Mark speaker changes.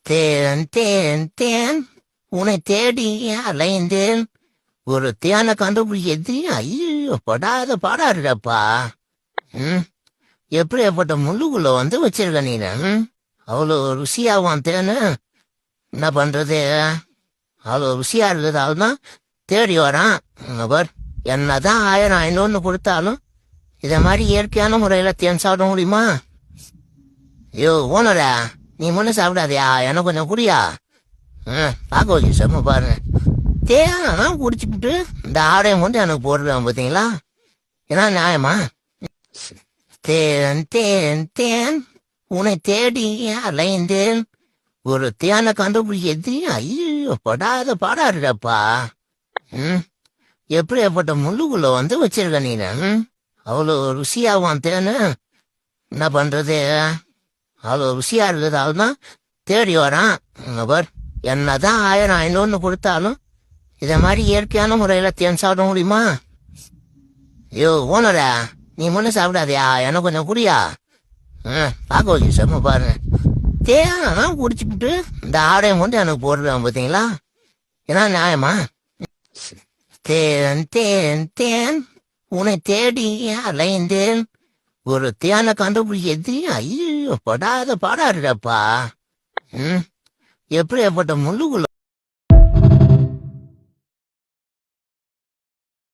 Speaker 1: தேன் தேன் தேன் உன்னை தேடி அலைந்தேன். ஒரு தேனை கண்டுபிடிக்கிறது ஐயோ படாத பாடாடுறப்பா. எப்படியாப்பட்ட முள்ளுக்குள்ள வந்து வச்சிருக்க நீனு. அவ்வளோ ருசியாவான் தேனு. என்ன பண்றது, அவ்வளோ ருசியா இருக்கிறதால தான் தேடி வரான். பார், என்னதான் 1000 500 கொடுத்தாலும் இதை மாதிரி இயற்கையான முறையில தேன் சாப்பிட முடியுமா? ஐயோ ஓனரா, நீ முன்ன சாப்பிடாதியா, எனக்கு கொஞ்சம் குடியா. பார்க்க வச்சு செம்ம பாருங்க. தேன் குடிச்சுக்கிட்டு இந்த ஆடையம் கொண்டு எனக்கு போடுறேன் பார்த்தீங்களா? ஏன்னா நியாயமா? தேன் தேன் தேன் உன்னை தேடி அலைந்தேன். ஒரு தேனை கண்டுபிடிக்கிறது ஐயோ படாத பாடாடுறப்பா. எப்படியாப்பட்ட முள்ளுக்குள்ள வந்து வச்சிருக்க நீனு. அவ்வளோ ருசியாவான் தேனு. என்ன பண்றது, அவ்வளோ ருசியா இருக்கிறதால தான் தேடி வரான். பார், என்னதான் 1000 500 கொடுத்தாலும் இதை மாதிரி இயற்கையான முறையில தேன் சாப்பிட முடியுமா? ஐயோ ஓனரா, நீ முன்ன சாப்பிடாதியா, எனக்கு கொஞ்சம் குடியா. பார்க்க வச்சு செம்ம பாருங்க. தேன் குடிச்சுக்கிட்டு இந்த ஆடையம் கொண்டு எனக்கு போடுறேன் பார்த்தீங்களா? ஏன்னா நியாயமா? தேன் தேன் தேன் உன்னை தேடி அலைந்தேன். ஒரு தேனை கண்டுபிடிக்கிறது ஐயோ படாத பாடாடுறப்பா. எப்படியாப்பட்ட முள்ளுக்குள்ள